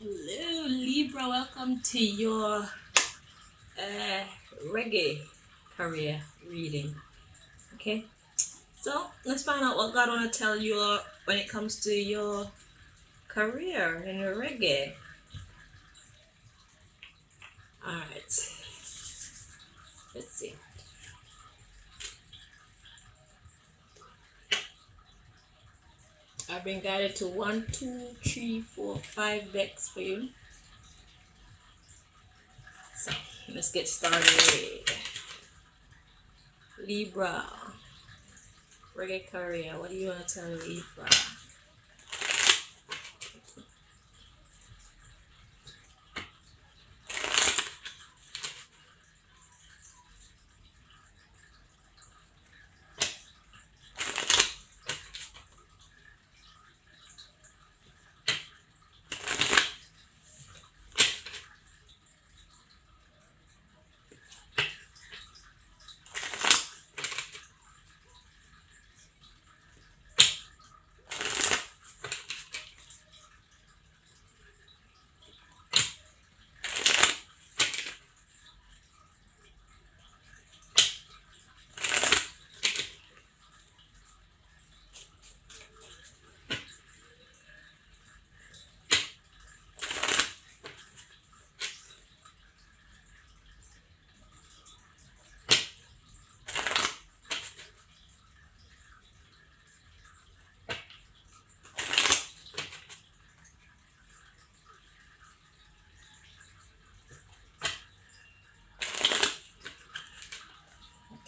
Hello, Libra. Welcome to your reggae career reading. Okay, so let's find out what God want to tell you when it comes to your career in your reggae. All right, let's see. I've been guided to 1, 2, 3, 4, 5 decks for you. So let's get started. Libra, reggae career. What do you want to tell Libra?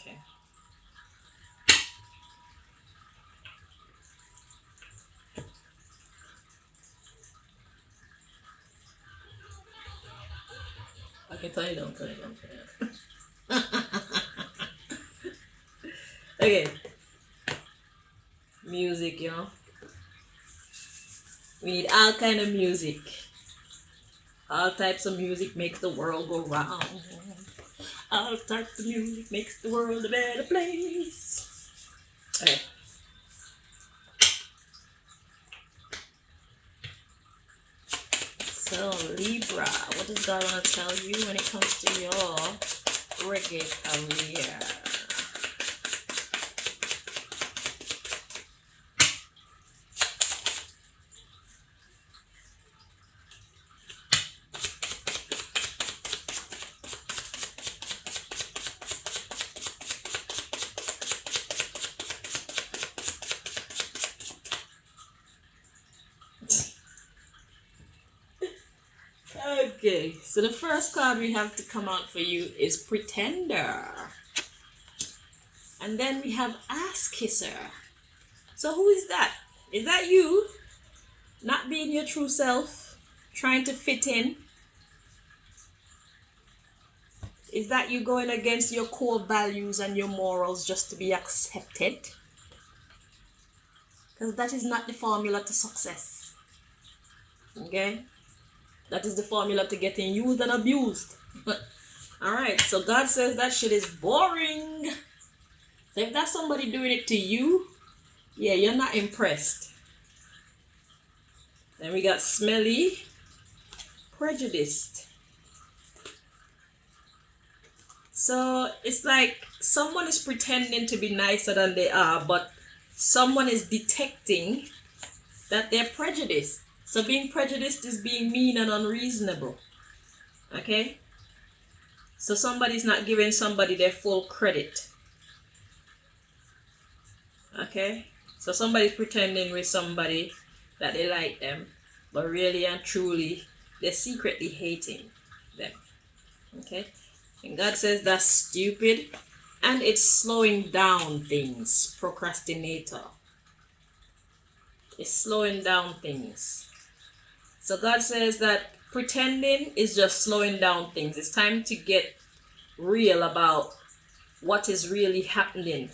Okay. Okay, turn it down, turn it down, turn it down. Okay, music, we need all kind of music. All types of music makes the world go round. All types of music makes the world a better place. Okay. So Libra, what does God want to tell you when it comes to your reggae career? Okay, so the first card we have to come out for you is Pretender. And then we have Ass Kisser. So who is that? Is that you? Not being your true self? Trying to fit in? Is that you going against your core values and your morals just to be accepted? Because that is not the formula to success. Okay? That is the formula to getting used and abused. Alright, so God says that shit is boring. So if that's somebody doing it to you, yeah, you're not impressed. Then we got Smelly, Prejudiced. So it's like someone is pretending to be nicer than they are, but someone is detecting that they're prejudiced. So being prejudiced is being mean and unreasonable. Okay? So somebody's not giving somebody their full credit. Okay? So somebody's pretending with somebody that they like them, but really and truly they're secretly hating them. Okay? And God says that's stupid and it's slowing down things. Procrastinator. It's slowing down things. So God says that pretending is just slowing down things. It's time to get real about what is really happening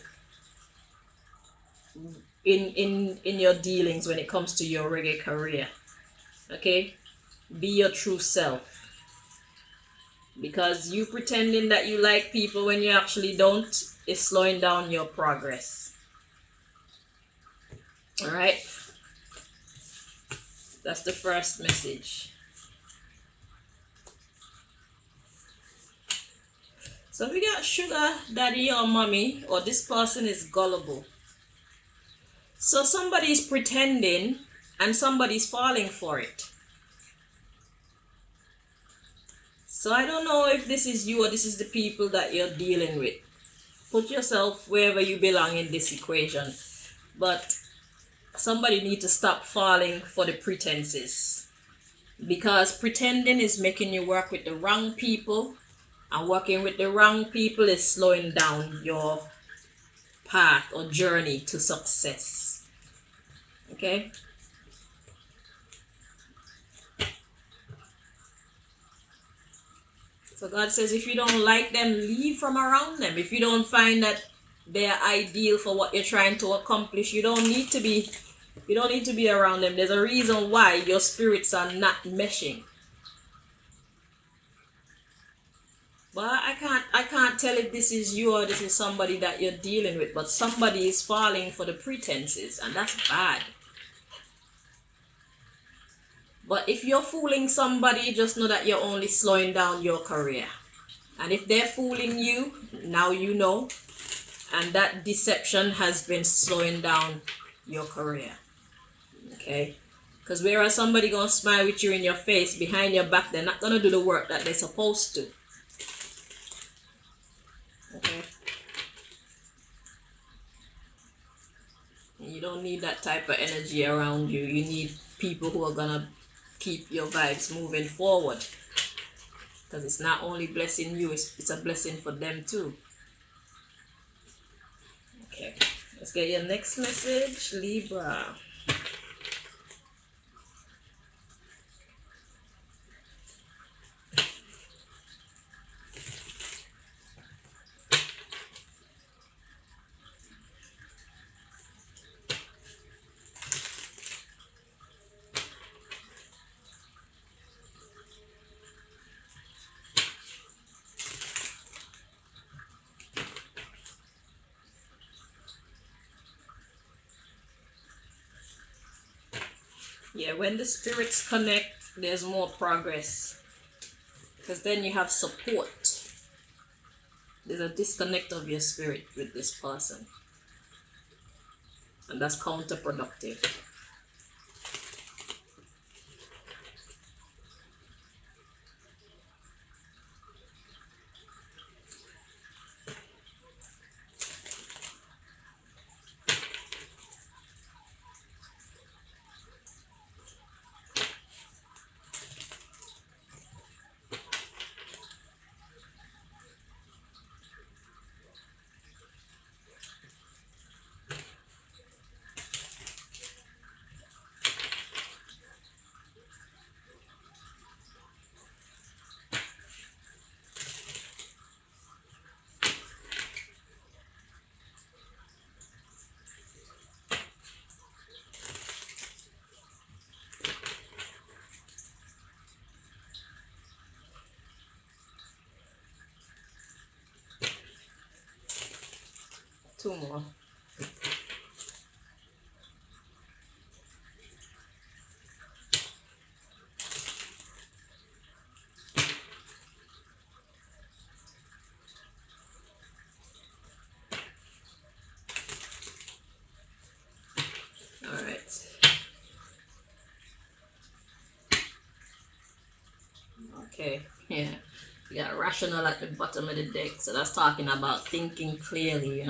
in your dealings when it comes to your reggae career. Okay? Be your true self. Because you pretending that you like people when you actually don't is slowing down your progress. Alright? That's the first message. So we got sugar daddy or mommy, or this person is gullible. So somebody's pretending and somebody's falling for it. So I don't know if this is you or this is the people that you're dealing with. Put yourself wherever you belong in this equation. But somebody needs to stop falling for the pretenses. Because pretending is making you work with the wrong people. And working with the wrong people is slowing down your path or journey to success. Okay? So God says if you don't like them, leave from around them. If you don't find that they're ideal for what you're trying to accomplish, you don't need to be around them. There's a reason why your spirits are not meshing. But I can't tell if this is you or this is somebody that you're dealing with, but somebody is falling for the pretenses, and that's bad. But if you're fooling somebody, just know that you're only slowing down your career. And if they're fooling you, now you know. And that deception has been slowing down your career. Okay? Because whereas somebody gonna smile with you in your face, behind your back, they're not gonna do the work that they're supposed to. Okay? You don't need that type of energy around you. You need people who are gonna keep your vibes moving forward, because it's not only blessing you, it's a blessing for them too. Okay, let's get your next message, Libra. Yeah, when the spirits connect, there's more progress, because then you have support. There's a disconnect of your spirit with this person, and that's counterproductive. 2 more. All right. Okay. Yeah. We got rational at the bottom of the deck, so that's talking about thinking clearly,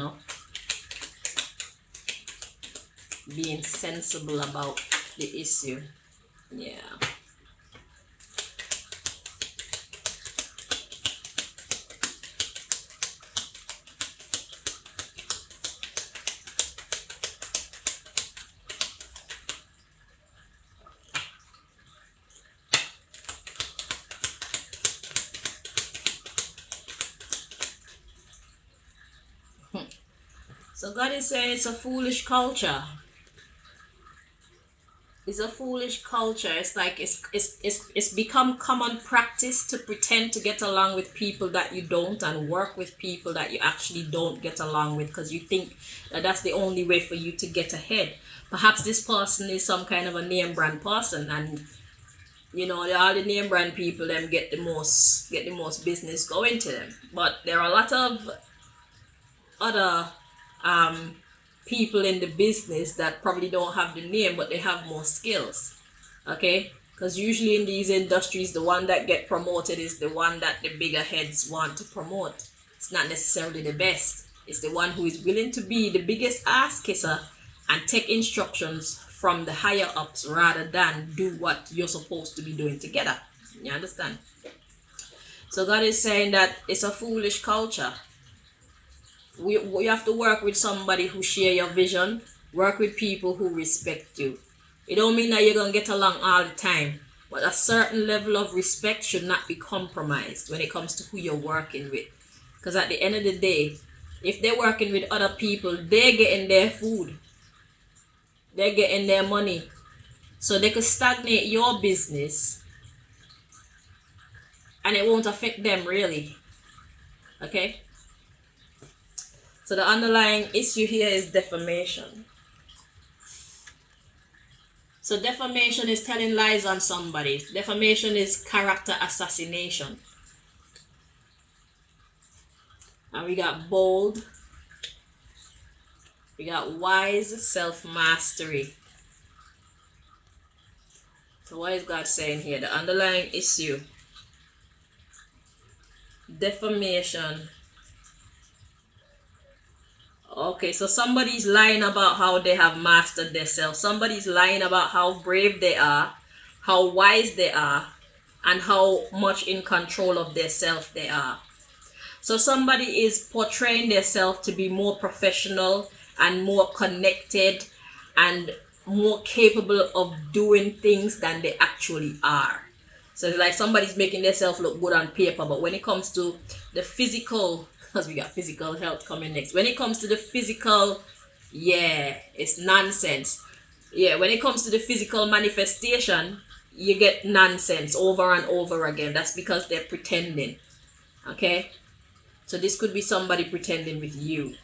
being sensible about the issue. Yeah. So God is saying it's a foolish culture. It's a foolish culture. It's like it's become common practice to pretend to get along with people that you don't, and work with people that you actually don't get along with, because you think that that's the only way for you to get ahead. Perhaps this person is some kind of a name brand person, and You know, all the name brand people them get the most business going to them. But there are a lot of other um people in the business that probably don't have the name, but they have more skills. Okay, because usually in these industries, the one that get promoted is the one that the bigger heads want to promote. It's not necessarily the best. It's the one who is willing to be the biggest ass kisser and take instructions from the higher ups rather than do what you're supposed to be doing together. You understand? So God is saying that it's a foolish culture. We have to work with somebody who share your vision, work with people who respect you. It don't mean that you're going to get along all the time, but a certain level of respect should not be compromised when it comes to who you're working with. Because at the end of the day, if they're working with other people, they're getting their food, they're getting their money. So they could stagnate your business and it won't affect them really. Okay? So the underlying issue here is defamation. So defamation is telling lies on somebody. Defamation is character assassination. And we got bold. We got wise self-mastery. So what is God saying here? The underlying issue. Defamation. Okay, so somebody's lying about how they have mastered themselves. Somebody's lying about how brave they are, how wise they are, and how much in control of their self they are. So somebody is portraying themselves to be more professional and more connected and more capable of doing things than they actually are. So it's like somebody's making themselves look good on paper, but when it comes to the physical, because we got physical health coming next. When it comes to the physical, yeah, it's nonsense. Yeah, when it comes to the physical manifestation, you get nonsense over and over again. That's because they're pretending. Okay? So this could be somebody pretending with you.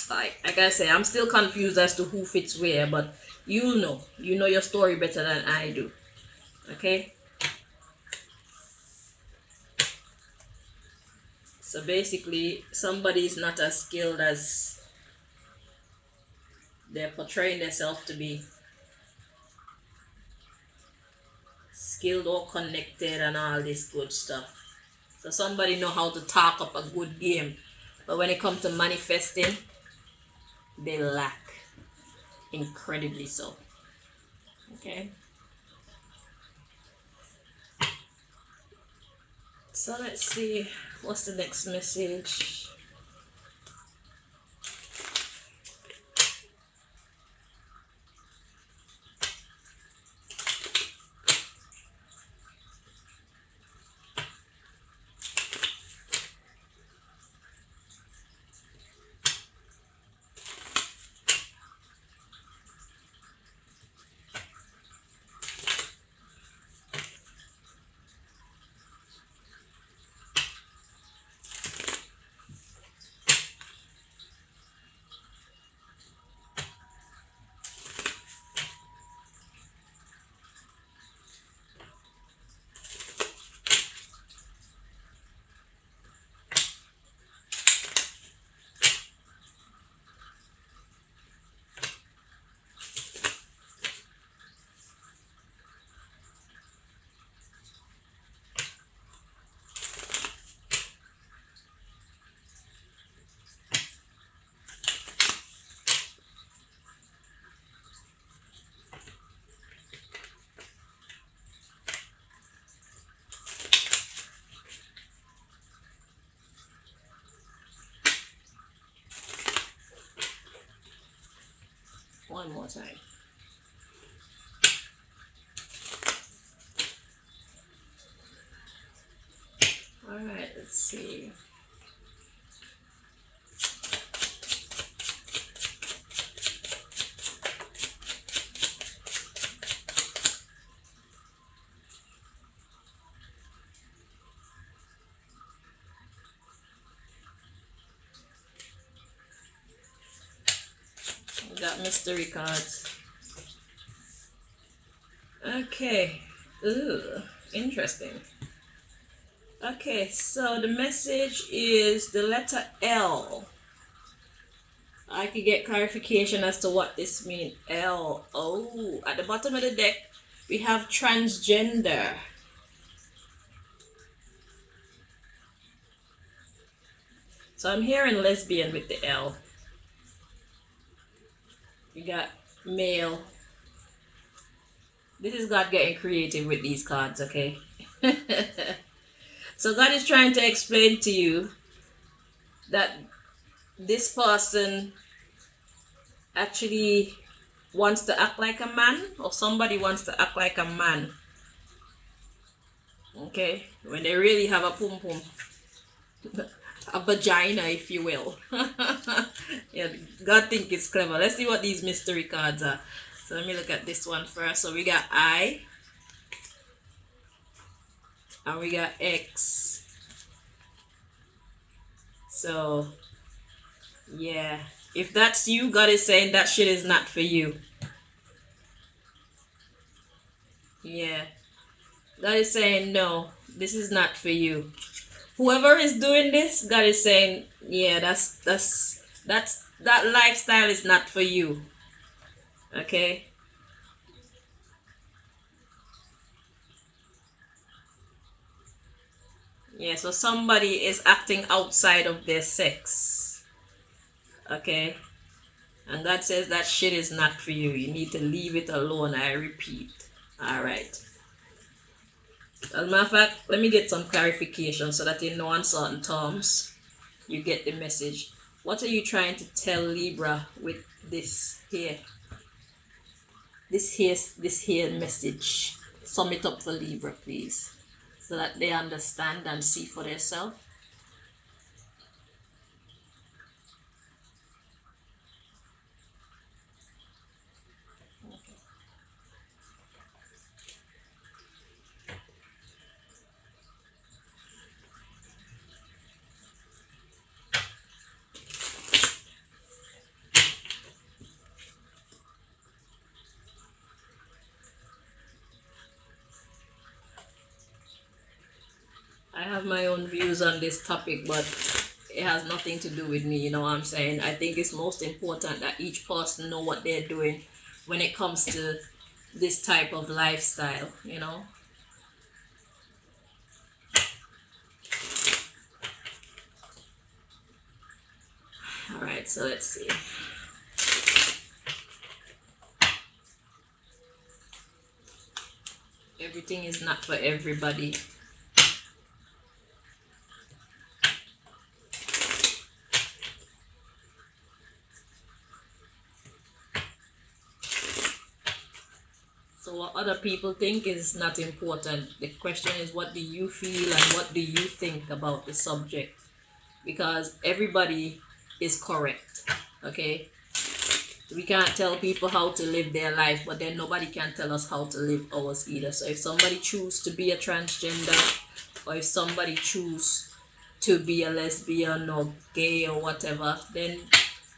Like I say, I'm still confused as to who fits where, but you know your story better than I do. Okay? So basically, somebody is not as skilled as they're portraying themselves to be. Skilled or connected and all this good stuff. So somebody know how to talk up a good game, but when it comes to manifesting, they lack incredibly so. Okay? So let's see, what's the next message? One more time. Alright, let's see. We got mystery cards. Okay. Ooh, interesting. Okay, so the message is the letter L. I could get clarification as to what this means. L. Oh, at the bottom of the deck, we have transgender. So I'm hearing lesbian with the L. We got male. This is God getting creative with these cards, okay? So God is trying to explain to you that this person actually wants to act like a man, or somebody wants to act like a man. Okay? When they really have a pum pum. A vagina, if you will. Yeah, God think it's clever. Let's see what these mystery cards are. So let me look at this one first. So we got I, and we got X. So yeah, if that's you, God is saying that shit is not for you. Yeah, God is saying no, this is not for you. Whoever is doing this, God is saying, yeah, that lifestyle is not for you. Okay? Yeah, so somebody is acting outside of their sex. Okay? And God says that shit is not for you. You need to leave it alone, I repeat. Alright. As a matter of fact, let me get some clarification so that in no uncertain terms you get the message. What are you trying to tell Libra with this here? This here message. Sum it up for Libra, please, so that they understand and see for themselves. I have my own views on this topic, but it has nothing to do with me, you know what I'm saying? I think it's most important that each person know what they're doing when it comes to this type of lifestyle, you know? Alright, so let's see. Everything is not for everybody. So what other people think is not important. The question is, what do you feel and what do you think about the subject? Because everybody is correct, okay? We can't tell people how to live their life, but then nobody can tell us how to live ours either. So if somebody choose to be a transgender, or if somebody choose to be a lesbian or gay or whatever, then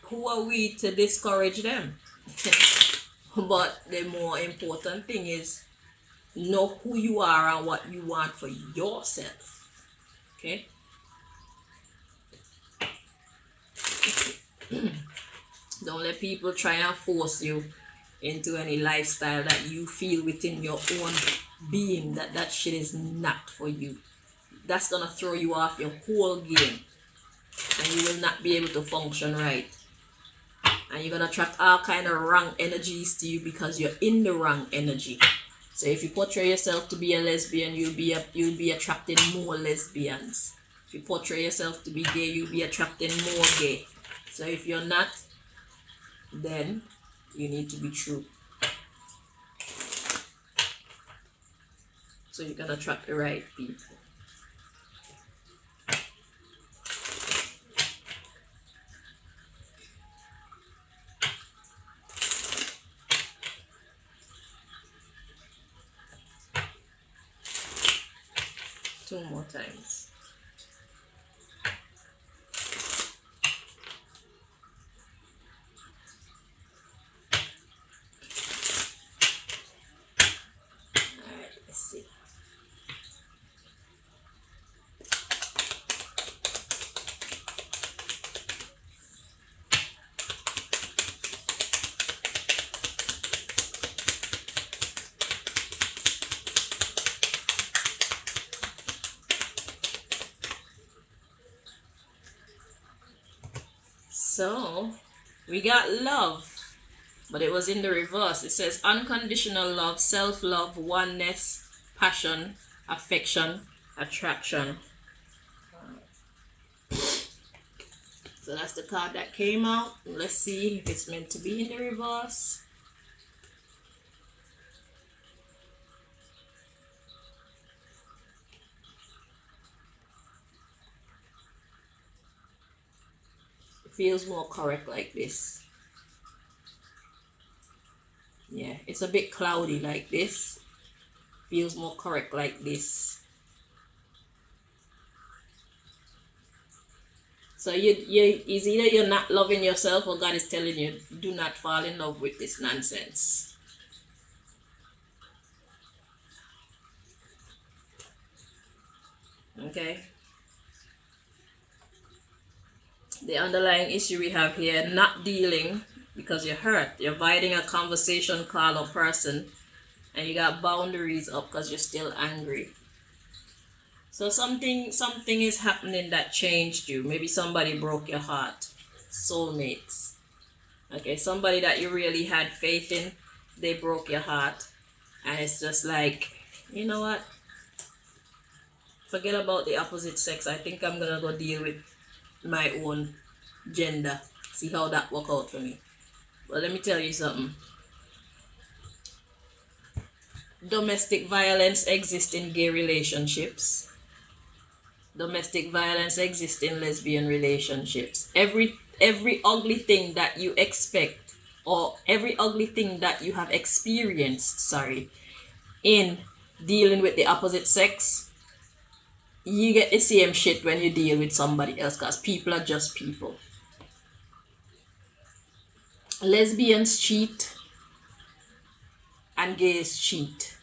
who are we to discourage them? But the more important thing is know who you are and what you want for yourself. Okay? Don't let people try and force you into any lifestyle that you feel within your own being that that shit is not for you. That's gonna throw you off your whole game, and you will not be able to function right. And you're gonna attract all kind of wrong energies to you because you're in the wrong energy. So if you portray yourself to be a lesbian, you'll be attracting more lesbians. If you portray yourself to be gay, you'll be attracting more gay. So if you're not, then you need to be true. So you can attract the right people. Two more times. So we got love, but it was in the reverse. It says unconditional love, self-love, oneness, passion, affection, attraction. So that's the card that came out. Let's see if it's meant to be in the reverse. It feels more correct like this. Yeah, it's a bit cloudy like this. Feels more correct like this. So it's either you're not loving yourself or God is telling you, do not fall in love with this nonsense. Okay. The underlying issue we have here, not dealing because you're hurt. You're avoiding a conversation, call, or person, and you got boundaries up because you're still angry. So something is happening that changed you. Maybe somebody broke your heart. Soulmates. Okay, somebody that you really had faith in, they broke your heart. And it's just like, you know what? Forget about the opposite sex. I think I'm gonna go deal with my own gender. See how that work out for me. But let me tell you something. Domestic violence exists in gay relationships. Domestic violence exists in lesbian relationships. Every ugly thing that you expect, or every ugly thing that you have experienced, in dealing with the opposite sex, you get the same shit when you deal with somebody else, because people are just people. Lesbians cheat and gays cheat.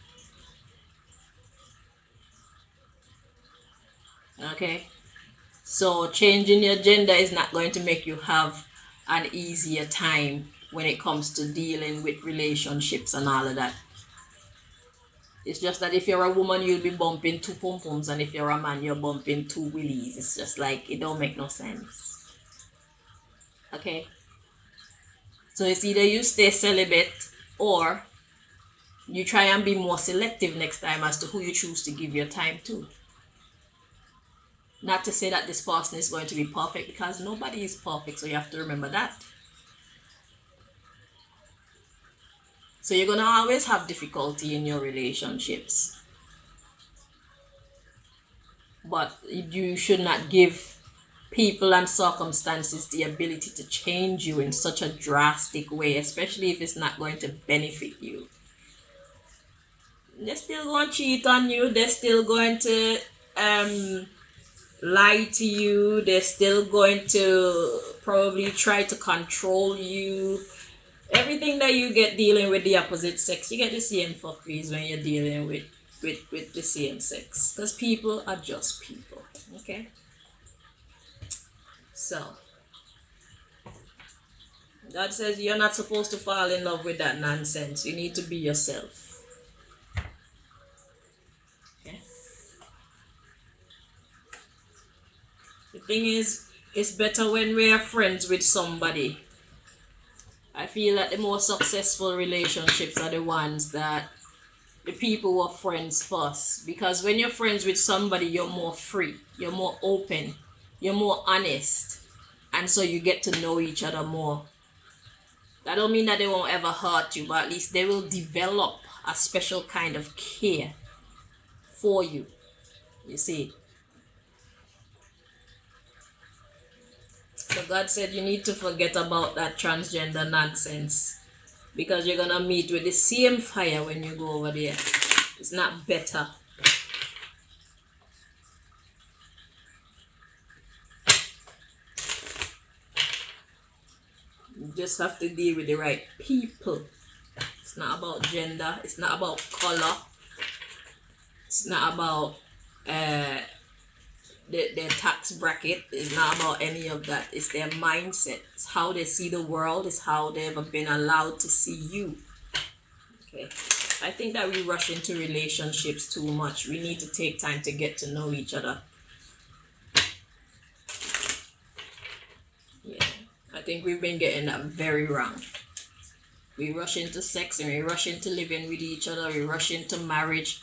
Okay? So changing your gender is not going to make you have an easier time when it comes to dealing with relationships and all of that. It's just that if you're a woman, you'll be bumping two pom-poms, and if you're a man, you're bumping two willies. It's just like, it don't make no sense. Okay? So it's either you stay celibate or you try and be more selective next time as to who you choose to give your time to. Not to say that this person is going to be perfect, because nobody is perfect, so you have to remember that. So you're going to always have difficulty in your relationships. But you should not give people and circumstances the ability to change you in such a drastic way, especially if it's not going to benefit you. They're still going to cheat on you. They're still going to lie to you. They're still going to probably try to control you. Everything that you get dealing with the opposite sex, you get the same fuckeries when you're dealing with the same sex, because people are just people. Okay, so God says you're not supposed to fall in love with that nonsense. You need to be yourself. Okay. The thing is, it's better when we are friends with somebody. I feel that the more successful relationships are the ones that the people were friends first. Because when you're friends with somebody, you're more free, you're more open, you're more honest. And so you get to know each other more. That don't mean that they won't ever hurt you, but at least they will develop a special kind of care for you. You see. So God said you need to forget about that transgender nonsense, because you're gonna meet with the same fire when you go over there. It's not better. You just have to deal with the right people. It's not about gender. It's not about color. It's not about their tax bracket. It's not about any of that. It's their mindset. It's how they see the world. It's how they've been allowed to see you. Okay. I think that we rush into relationships too much. We need to take time to get to know each other. Yeah. I think we've been getting that very wrong. We rush into sex and we rush into living with each other. We rush into marriage.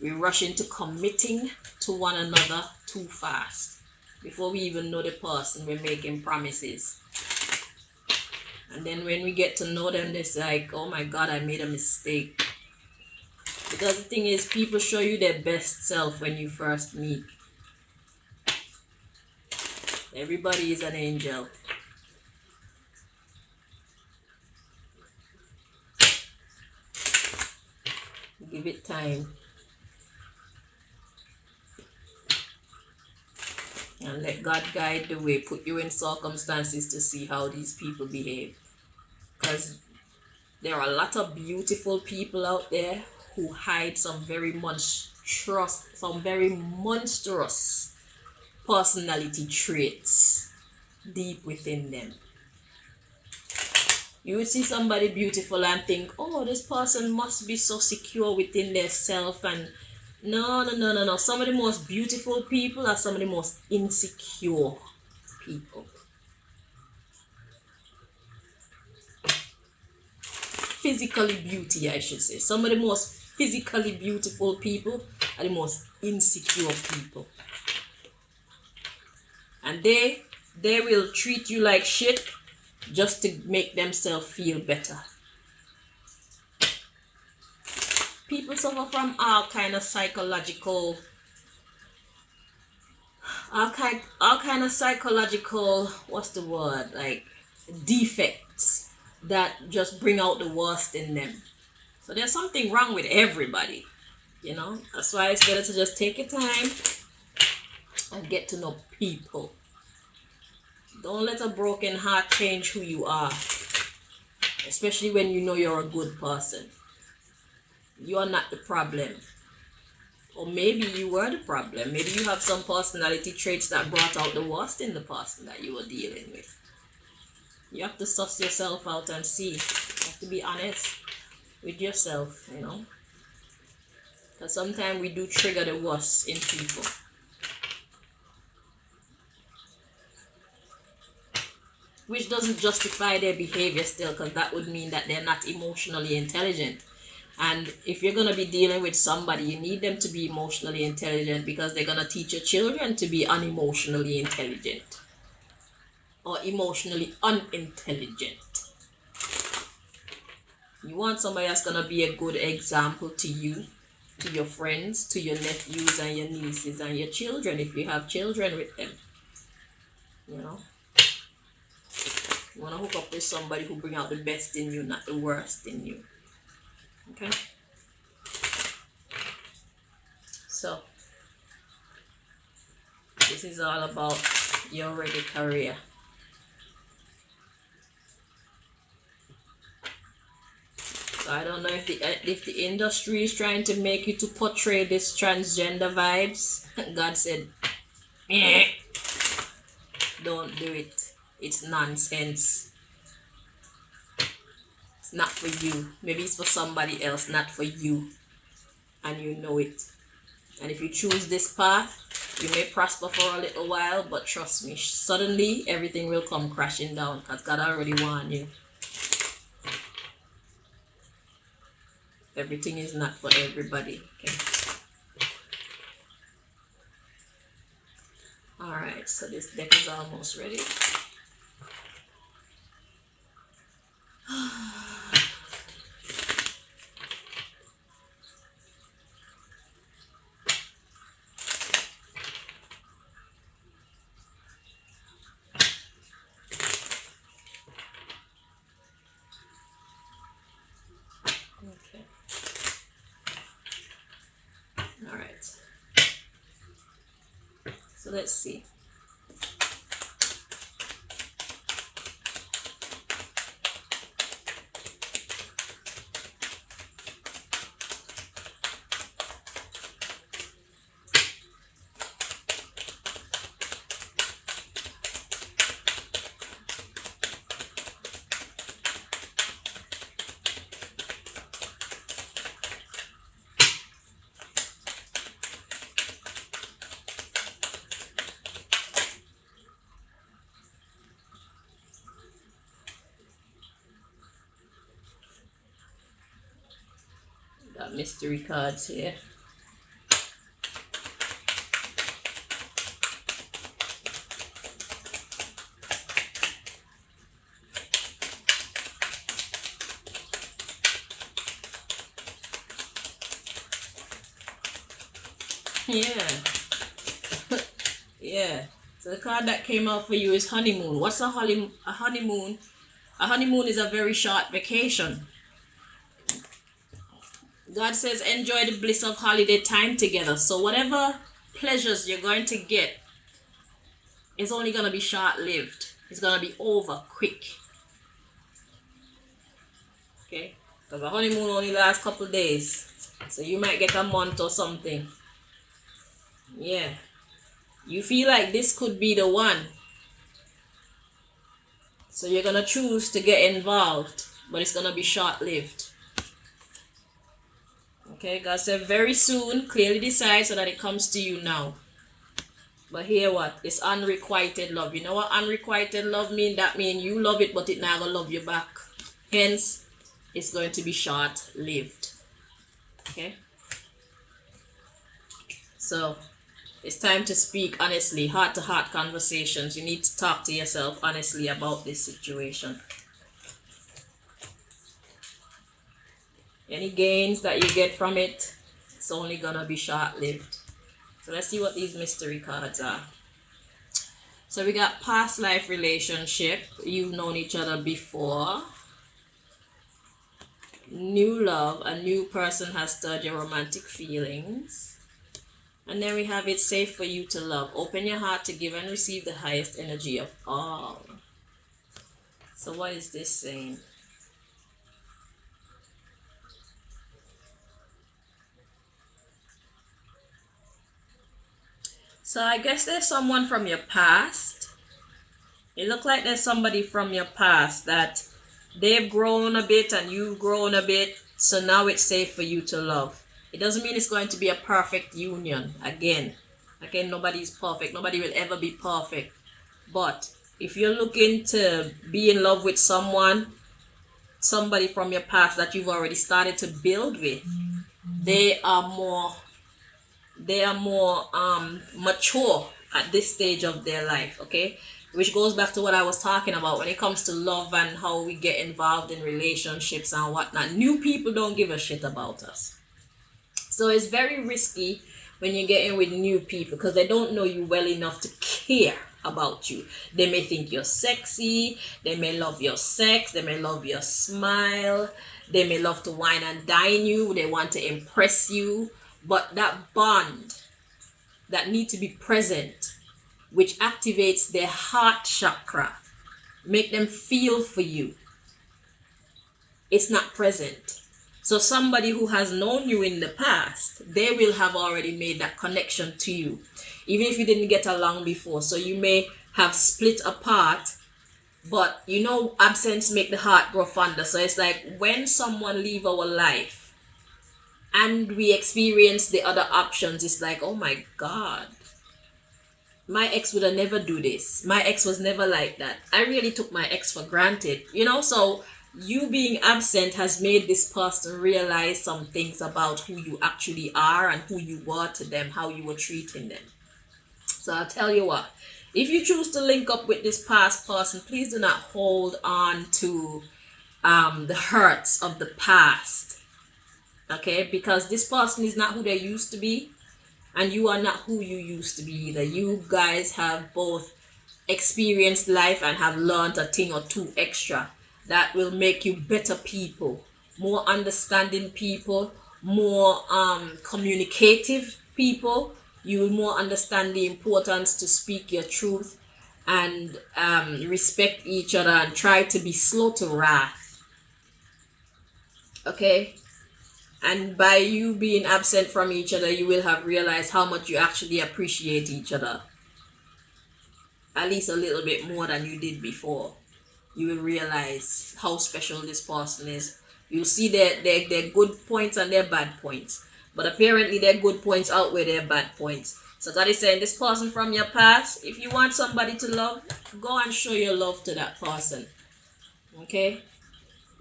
We rush into committing to one another too fast. Before we even know the person, we're making promises. And then when we get to know them, it's like, oh my God, I made a mistake. Because the thing is, people show you their best self when you first meet. Everybody is an angel. Give it time. And let God guide the way. Put you in circumstances to see how these people behave. Because there are a lot of beautiful people out there who hide some very monstrous personality traits deep within them. You would see somebody beautiful and think, oh, this person must be so secure within their self. And no. Some of the most beautiful people are some of the most insecure people. Physically beauty, I should say. Some of the most physically beautiful people are the most insecure people. And they will treat you like shit just to make themselves feel better. People suffer from all kind of psychological, what's the word, like defects that just bring out the worst in them. So there's something wrong with everybody, you know. That's why it's better to just take your time and get to know people. Don't let a broken heart change who you are, especially when you know you're a good person. You are not the problem. Or maybe you were the problem. Maybe you have some personality traits that brought out the worst in the person that you were dealing with. You have to suss yourself out and see. You have to be honest with yourself, you know. Because sometimes we do trigger the worst in people. Which doesn't justify their behavior still, because that would mean that they're not emotionally intelligent. And if you're going to be dealing with somebody, you need them to be emotionally intelligent, because they're going to teach your children to be unemotionally intelligent or emotionally unintelligent. You want somebody that's going to be a good example to you, to your friends, to your nephews and your nieces and your children, if you have children with them. You know? You want to hook up with somebody who bring out the best in you, not the worst in you. Okay? So, this is all about your reggae career. So I don't know if the industry is trying to make you to portray this transgender vibes. God said, don't do it. It's nonsense. It's not for you. Maybe it's for somebody else, not for you. And you know it. And if you choose this path, you may prosper for a little while, but trust me, suddenly everything will come crashing down, because God already warned you. Everything is not for everybody. Okay. Alright, so this deck is almost ready. Okay. Alright. So let's see. got mystery cards here. Yeah. Yeah. So the card that came out for you is honeymoon. What's a honeymoon? A honeymoon is a very short vacation. God says enjoy the bliss of holiday time together. So whatever pleasures you're going to get is only going to be short-lived. It's going to be over quick. Okay? Because a honeymoon only lasts a couple days. So you might get a month or something. Yeah. You feel like this could be the one. So you're going to choose to get involved. But it's going to be short-lived. Okay? God said very soon, clearly decide so that it comes to you now. But here what? It's unrequited love. You know what unrequited love mean? That means you love it, but it never love you back. Hence, it's going to be short-lived. Okay? So, it's time to speak honestly, heart-to-heart conversations. You need to talk to yourself honestly about this situation. Any gains that you get from it, it's only gonna be short-lived. So let's see what these mystery cards are. So we got past life relationship. You've known each other before. New love. A new person has stirred your romantic feelings. And then we have it's safe for you to love. Open your heart to give and receive the highest energy of all. So what is this saying? So I guess there's someone from your past. It looks like there's somebody from your past that they've grown a bit and you've grown a bit. So now it's safe for you to love. It doesn't mean it's going to be a perfect union. Again, nobody's perfect. Nobody will ever be perfect. But if you're looking to be in love with somebody from your past that you've already started to build with, they are more mature at this stage of their life. Okay, which goes back to what I was talking about when it comes to love and how we get involved in relationships and whatnot. New people don't give a shit about us. So it's very risky when you get in with new people because they don't know you well enough to care about you. They may think you're sexy, they may love your sex, they may love your smile, they may love to wine and dine you, they want to impress you. But that bond that needs to be present, which activates their heart chakra, make them feel for you, it's not present. So somebody who has known you in the past, they will have already made that connection to you, even if you didn't get along before. So you may have split apart, but you know absence make the heart grow fonder. So it's like when someone leave our life and we experience the other options, it's like, oh my God, my ex would have never do this. My ex was never like that. I really took my ex for granted, you know. So you being absent has made this person realize some things about who you actually are and who you were to them, how you were treating them. So I'll tell you what, if you choose to link up with this past person, please do not hold on to the hurts of the past. Okay, because this person is not who they used to be, and you are not who you used to be either. You guys have both experienced life and have learned a thing or two extra that will make you better people, more understanding people, more communicative people. You will more understand the importance to speak your truth and respect each other and try to be slow to wrath. Okay? And by you being absent from each other, you will have realized how much you actually appreciate each other. At least a little bit more than you did before. You will realize how special this person is. You'll see their good points and their bad points. But apparently their good points outweigh their bad points. So God is saying, this person from your past, if you want somebody to love, go and show your love to that person. Okay?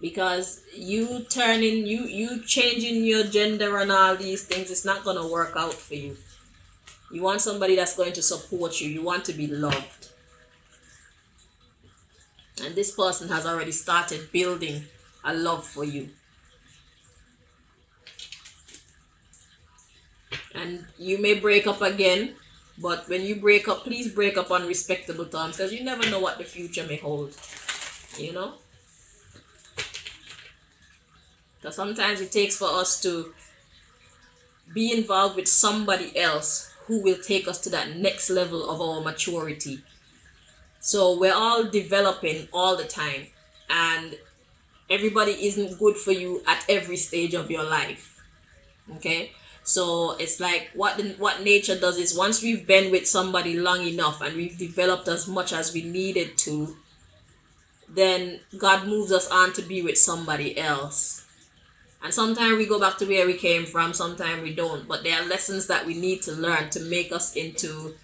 because you turning you changing your gender and all these things, it's not gonna work out for you. You want somebody that's going to support you. You want to be loved. And this person has already started building a love for you. And you may break up again, but when you break up, please break up on respectable terms, because you never know what the future may hold. You know? Because sometimes it takes for us to be involved with somebody else who will take us to that next level of our maturity. So we're all developing all the time, and everybody isn't good for you at every stage of your life. Okay? So it's like what nature does is, once we've been with somebody long enough and we've developed as much as we needed to, then God moves us on to be with somebody else. And sometimes we go back to where we came from, sometimes we don't. But there are lessons that we need to learn to make us into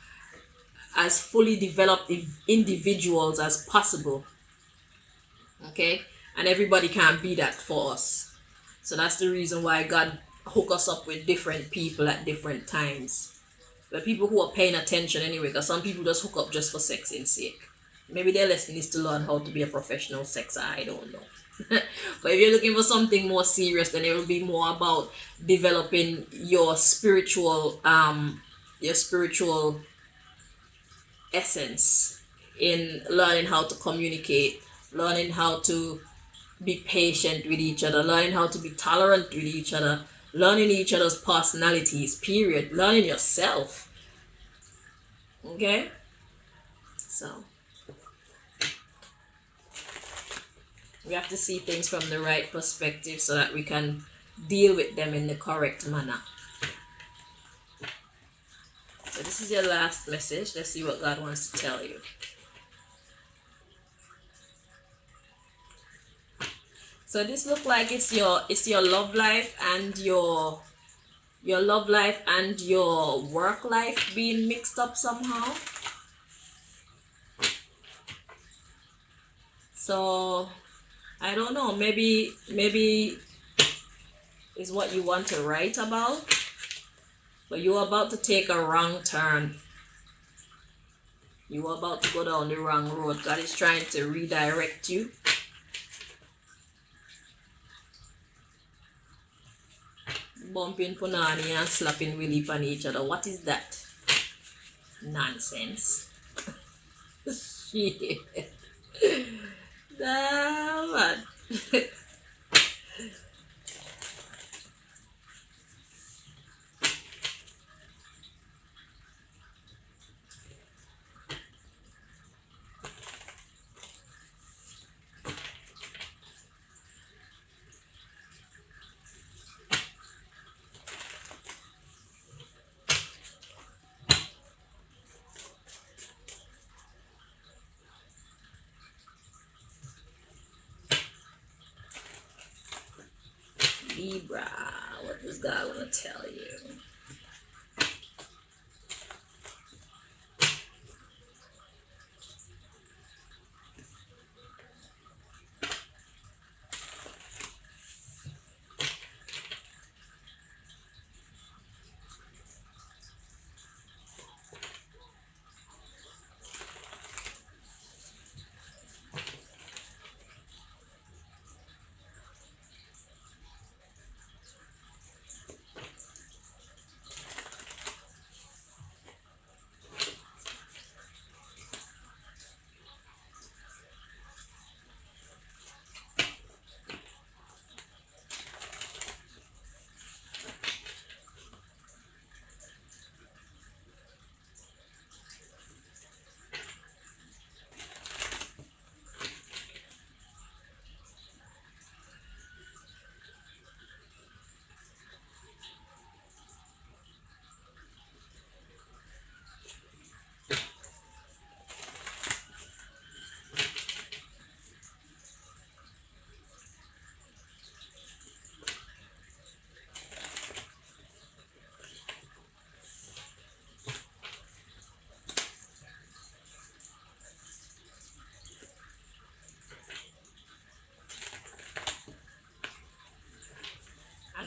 as fully developed individuals as possible. Okay? And everybody can't be that for us. So that's the reason why God hook us up with different people at different times. But people who are paying attention anyway, because some people just hook up just for sexing sake. Maybe their lesson is to learn how to be a professional sexer, I don't know. But if you're looking for something more serious, then it will be more about developing your spiritual essence, in learning how to communicate, learning how to be patient with each other, learning how to be tolerant with each other, learning each other's personalities, period, learning yourself. Okay? So we have to see things from the right perspective so that we can deal with them in the correct manner. So this is your last message. Let's see what God wants to tell you. So this look like it's your love life and your love life and your work life being mixed up somehow. So I don't know, maybe is what you want to write about, but you're about to take a wrong turn. You are about to go down the wrong road. God is trying to redirect you. Bumping punani and slapping willy on each other. What is that? Nonsense. Shit. Damn, man. Libra, what does God want to tell you?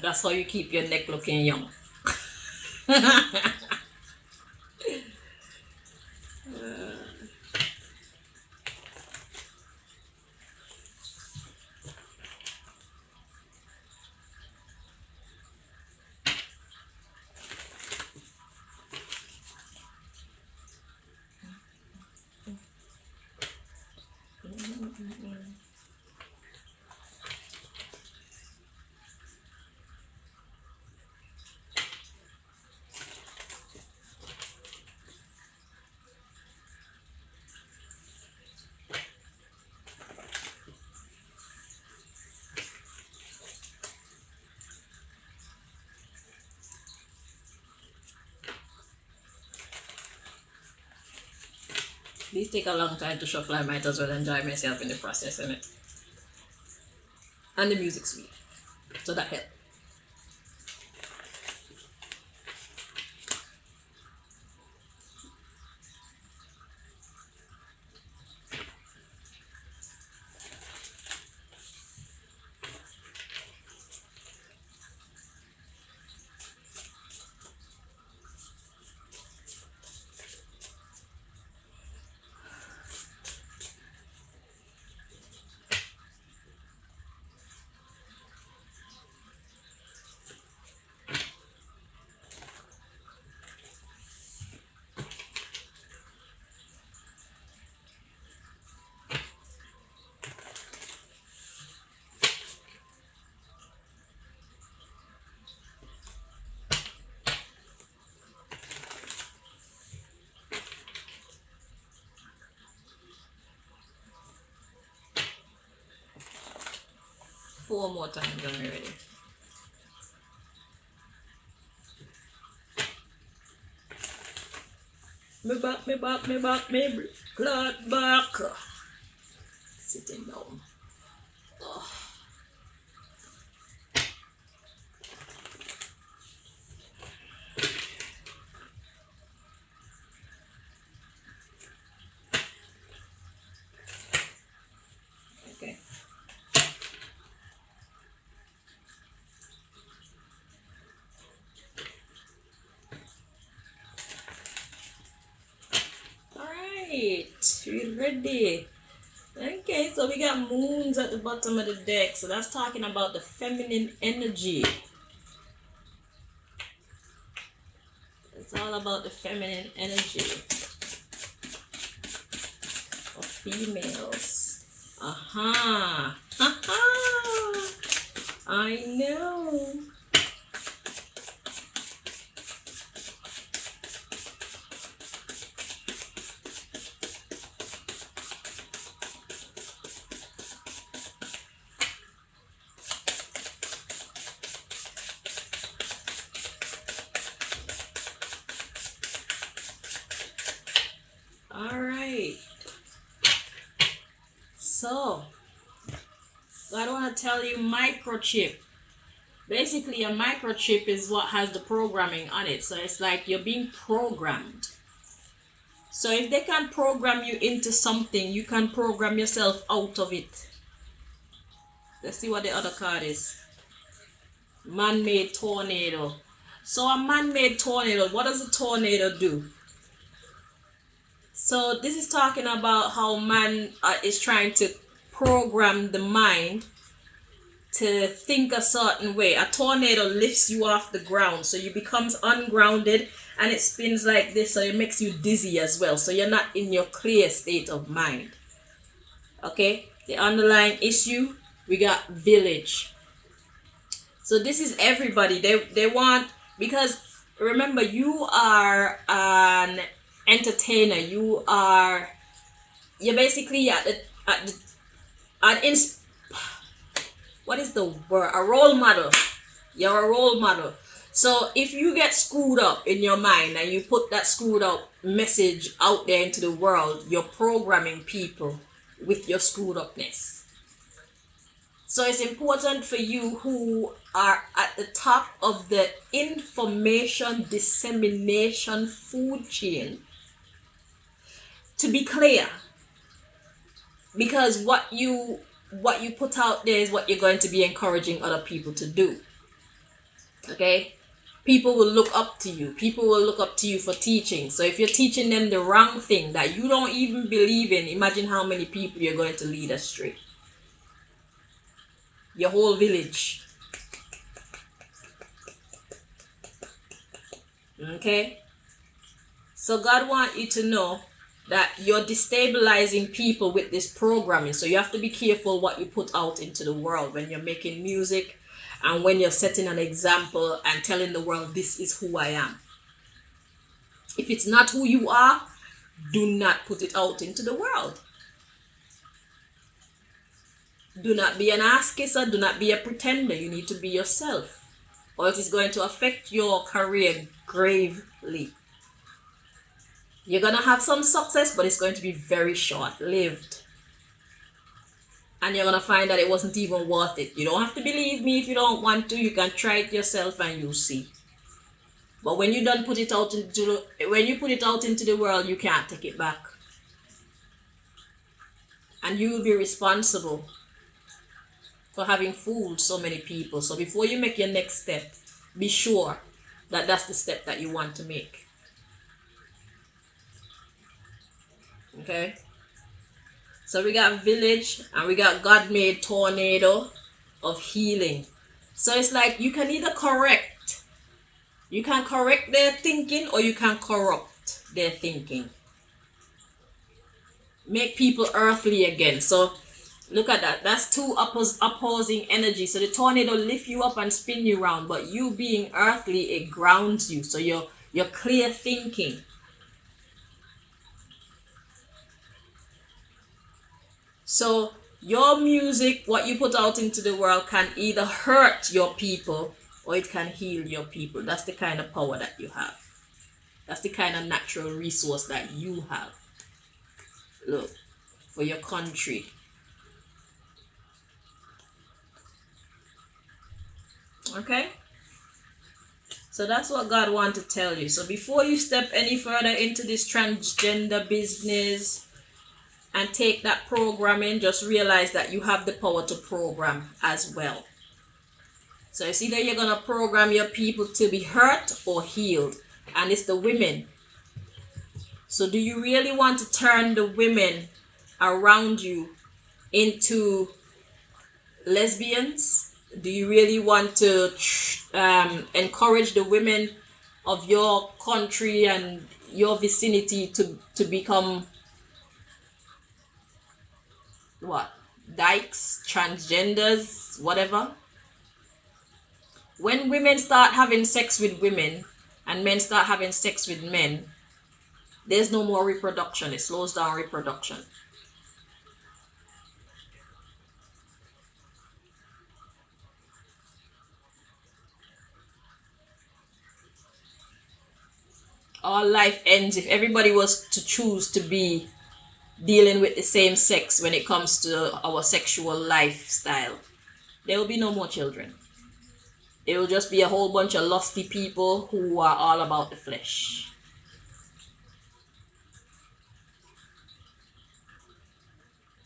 That's how you keep your neck looking young. These take a long time to shuffle. I might as well enjoy myself in the process, innit? And the music's sweet, so that helps. 4 more times and we're ready. Me back, me back, me back, me blood back. Sitting down. Oh. Okay. Alright, we're ready. Okay, so we got moons at the bottom of the deck. So that's talking about the feminine energy. It's all about the feminine energy of females. Aha. Aha. I know. Alright, so I want to tell you microchip. Basically, a microchip is what has the programming on it. So it's like you're being programmed. So if they can program you into something, you can program yourself out of it. Let's see what the other card is. Man-made tornado. So a man-made tornado, what does a tornado do? So this is talking about how man is trying to program the mind to think a certain way. A tornado lifts you off the ground, so you becomes ungrounded, and it spins like this, so it makes you dizzy as well. So you're not in your clear state of mind. Okay, the underlying issue, we got village. So this is everybody. They want, because remember, you are an entertainer. You're basically what is the word? A role model. You're a role model. So if you get screwed up in your mind and you put that screwed up message out there into the world, you're programming people with your screwed upness. So it's important for you who are at the top of the information dissemination food chain to be clear, because what you put out there is what you're going to be encouraging other people to do. Okay? People will look up to you. People will look up to you for teaching. So if you're teaching them the wrong thing that you don't even believe in, imagine how many people you're going to lead astray. Your whole village. Okay? So God wants you to know that you're destabilizing people with this programming. So you have to be careful what you put out into the world when you're making music and when you're setting an example and telling the world, this is who I am. If it's not who you are, do not put it out into the world. Do not be an ass kisser. Do not be a pretender. You need to be yourself, or it is going to affect your career gravely. You're going to have some success, but it's going to be very short-lived. And you're going to find that it wasn't even worth it. You don't have to believe me if you don't want to. You can try it yourself and you'll see. But when you don't put it out into the world, you can't take it back. And you will be responsible for having fooled so many people. So before you make your next step, be sure that that's the step that you want to make. Okay? So we got village and we got God-made tornado of healing. So it's like you can either correct. You can correct their thinking or you can corrupt their thinking. Make people earthly again. So look at that. That's two opposing energy. So the tornado lift you up and spin you around, but you being earthly, it grounds you. So you're clear thinking. So your music, what you put out into the world, can either hurt your people or it can heal your people. That's the kind of power that you have. That's the kind of natural resource that you have. Look, for your country. Okay? So that's what God wants to tell you. So before you step any further into this transgender business and take that programming, just realize that you have the power to program as well. So it's either you're going to program your people to be hurt or healed. And it's the women. So do you really want to turn the women around you into lesbians? Do you really want to encourage the women of your country and your vicinity to become what? Dykes, transgenders, whatever? When women start having sex with women and men start having sex with men, there's no more reproduction. It slows down reproduction. All life ends if everybody was to choose to be dealing with the same sex when it comes to our sexual lifestyle. There will be no more children. It will just be a whole bunch of lusty people who are all about the flesh.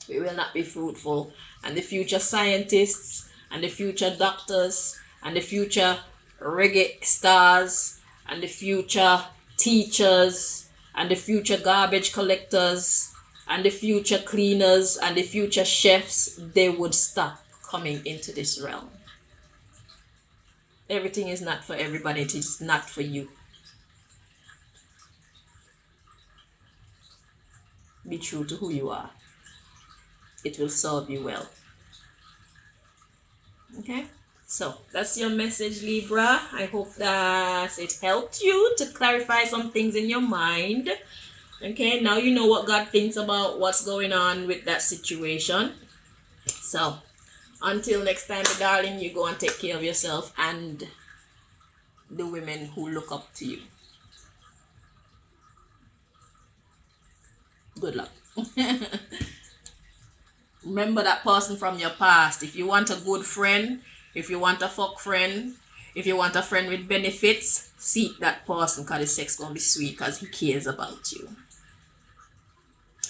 We will not be fruitful. And the future scientists and the future doctors and the future reggae stars and the future teachers and the future garbage collectors and the future cleaners and the future chefs, they would stop coming into this realm. Everything is not for everybody. It is not for you. Be true to who you are. It will serve you well. Okay? So, that's your message, Libra. I hope that it helped you to clarify some things in your mind. Okay, now you know what God thinks about what's going on with that situation. So, until next time, darling, you go and take care of yourself and the women who look up to you. Good luck. Remember that person from your past. If you want a good friend, if you want a fuck friend, if you want a friend with benefits, seek that person because the sex gonna be sweet because he cares about you.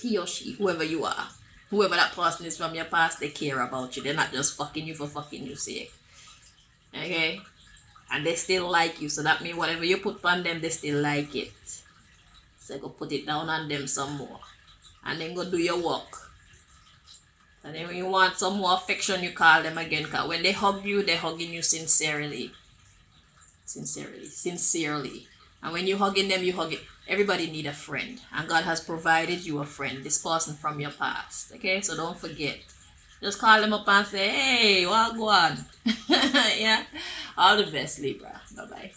He or she, whoever you are, whoever that person is from your past, they care about you. They're not just fucking you for fucking your sake. Okay? and they still like you. So that means whatever you put on them, they still like it. So go put it down on them some more, and then go do your work. And then when you want some more affection, you call them again. Cause when they hug you, they're hugging you sincerely. Sincerely. And when you're hugging them, you hug it. Everybody need a friend. And God has provided you a friend. This person from your past. Okay? So don't forget. Just call them up and say, hey, what go on? Yeah? All the best, Libra. Bye-bye.